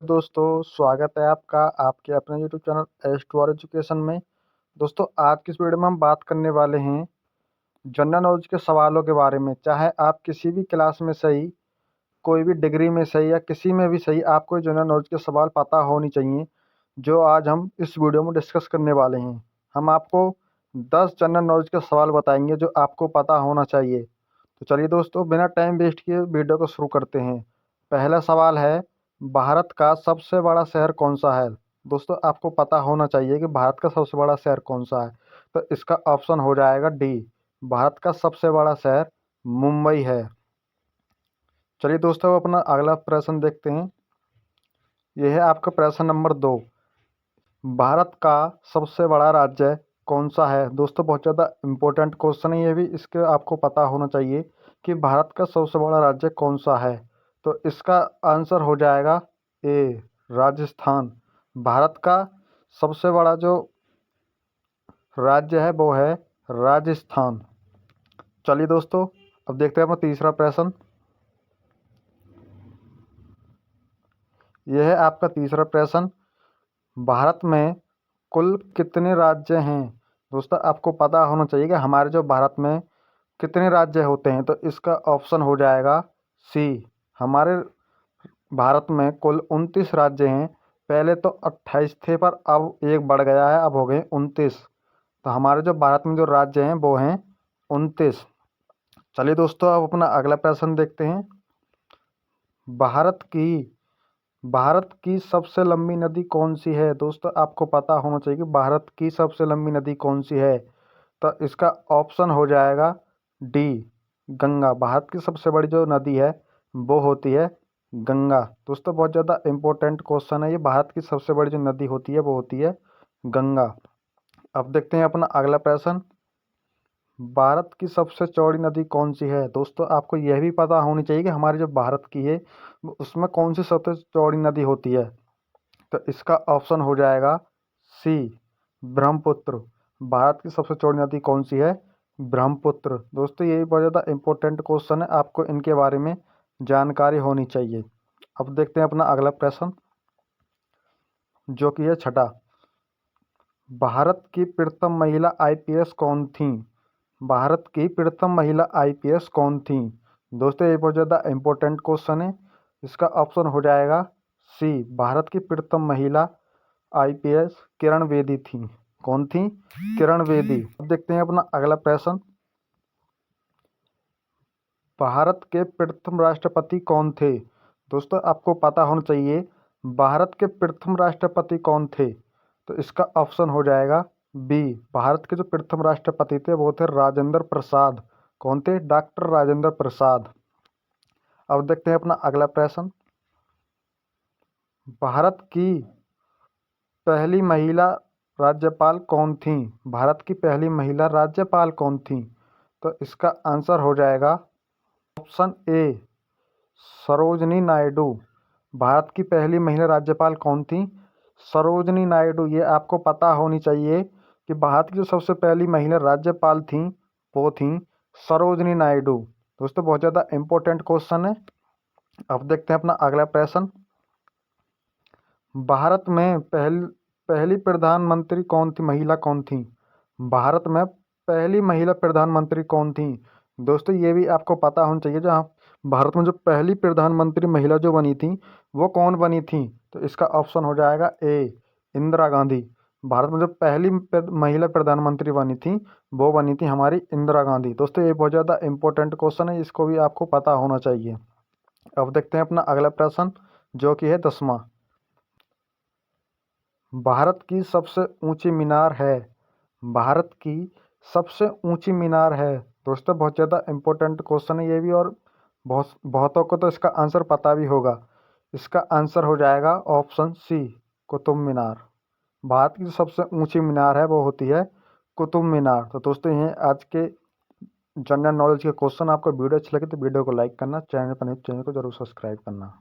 दोस्तों, स्वागत है आपका आपके अपने YouTube channel S two R education में। दोस्तों, आज की इस वीडियो में हम बात करने वाले हैं जनरल नॉलेज के सवालों के बारे में। चाहे आप किसी भी क्लास में सही, कोई भी डिग्री में सही या किसी में भी सही, आपको जनरल नॉलेज के सवाल पता होनी चाहिए, जो आज हम इस वीडियो में डिस्कस करने वाले हैं। हम आपको 10 जनरल नॉलेज के सवाल बताएंगे जो आपको पता होना चाहिए। तो चलिए दोस्तों, बिना टाइम वेस्ट किए वीडियो को शुरू करते हैं। पहला सवाल है, भारत का सबसे बड़ा शहर कौन सा है? दोस्तों, आपको पता होना चाहिए कि भारत का सबसे बड़ा शहर कौन सा है। तो इसका ऑप्शन हो जाएगा डी, भारत का सबसे बड़ा शहर मुंबई है। चलिए दोस्तों, अपना अगला प्रश्न देखते हैं। यह है आपका प्रश्न नंबर 2। भारत का सबसे बड़ा राज्य कौन सा है? दोस्तों, बहुत ज़्यादा इम्पोर्टेंट क्वेश्चन है ये भी, इसके आपको पता होना चाहिए कि भारत का सबसे बड़ा राज्य कौन सा है। तो इसका आंसर हो जाएगा ए, राजस्थान। भारत का सबसे बड़ा जो राज्य है वो है राजस्थान। चलिए दोस्तों, अब देखते हैं अपना तीसरा प्रश्न। यह है आपका तीसरा प्रश्न, भारत में कुल कितने राज्य हैं? दोस्तों, आपको पता होना चाहिए कि हमारे जो भारत में कितने राज्य होते हैं। तो इसका ऑप्शन हो जाएगा सी, हमारे भारत में कुल 29 राज्य हैं। पहले तो 28 थे, पर अब एक बढ़ गया है, अब हो गए 29। तो हमारे जो भारत में जो राज्य हैं वो हैं 29। चलिए दोस्तों, अब अपना अगला प्रश्न देखते हैं। भारत की भारत की सबसे लंबी नदी कौन सी है? दोस्तों, आपको पता होना चाहिए कि भारत की सबसे लंबी नदी कौन सी है। तो इसका ऑप्शन हो जाएगा डी, गंगा। भारत की सबसे बड़ी जो नदी है वो होती है गंगा। दोस्तों, बहुत ज़्यादा इम्पोर्टेंट क्वेश्चन है ये। भारत की सबसे बड़ी जो नदी होती है वो होती है गंगा। अब देखते हैं अपना अगला प्रश्न, भारत की सबसे चौड़ी नदी कौन सी है? दोस्तों, आपको यह भी पता होनी चाहिए कि हमारी जो भारत की है उसमें कौन सी सबसे चौड़ी नदी होती है। तो इसका ऑप्शन हो जाएगा सी, ब्रह्मपुत्र। भारत की सबसे चौड़ी नदी कौन सी है? ब्रह्मपुत्र। दोस्तों, ये भी बहुत ज़्यादा इम्पोर्टेंट क्वेश्चन है, आपको इनके बारे में जानकारी होनी चाहिए। अब देखते हैं अपना अगला प्रश्न, जो कि है छठा। भारत की प्रथम महिला आईपीएस कौन थी? भारत की प्रथम महिला आईपीएस कौन थी? दोस्तों, ये बहुत ज़्यादा इम्पोर्टेंट क्वेश्चन है। इसका ऑप्शन हो जाएगा सी, भारत की प्रथम महिला आईपीएस किरण बेदी थी। कौन थी? किरण बेदी। अब देखते हैं अपना अगला प्रश्न, भारत के प्रथम राष्ट्रपति कौन थे? दोस्तों, आपको पता होना चाहिए भारत के प्रथम राष्ट्रपति कौन थे। तो इसका ऑप्शन हो जाएगा बी, भारत के जो प्रथम राष्ट्रपति थे वो थे राजेंद्र प्रसाद। कौन थे? डॉक्टर राजेंद्र प्रसाद। अब देखते हैं अपना अगला प्रश्न, भारत की पहली महिला राज्यपाल कौन थी? भारत की पहली महिला राज्यपाल कौन थी? तो इसका आंसर हो जाएगा ऑप्शन ए, सरोजनी नायडू। भारत की पहली महिला राज्यपाल कौन थी? सरोजनी नायडू। ये आपको पता होनी चाहिए कि भारत की जो सबसे पहली महिला राज्यपाल थी वो थी सरोजनी नायडू। दोस्तों, बहुत ज़्यादा इम्पोर्टेंट क्वेश्चन है। अब देखते हैं अपना अगला प्रश्न, भारत में पहली प्रधानमंत्री कौन थी, महिला कौन थी? भारत में पहली महिला प्रधानमंत्री कौन थी? दोस्तों, ये भी आपको पता होना चाहिए, जहाँ भारत में जो पहली प्रधानमंत्री महिला जो बनी थी वो कौन बनी थी? तो इसका ऑप्शन हो जाएगा ए, इंदिरा गांधी। भारत में जो पहली महिला प्रधानमंत्री बनी थी वो बनी थी हमारी इंदिरा गांधी। दोस्तों, ये बहुत ज़्यादा इंपॉर्टेंट क्वेश्चन है, इसको भी आपको पता होना चाहिए। अब देखते हैं अपना अगला प्रश्न, जो कि है 10वां। भारत की सबसे ऊंची मीनार है। भारत की सबसे ऊंची मीनार है। दोस्तों, बहुत ज़्यादा इम्पोर्टेंट क्वेश्चन है ये भी, और बहुतों को तो इसका आंसर पता भी होगा। इसका आंसर हो जाएगा ऑप्शन सी, कुतुब मीनार। भारत की जो सबसे ऊंची मीनार है वो होती है कुतुब मीनार। तो दोस्तों, ये आज के जनरल नॉलेज के क्वेश्चन। आपको वीडियो अच्छी लगे तो वीडियो को लाइक करना, चैनल पर नहीं चैनल को जरूर सब्सक्राइब करना।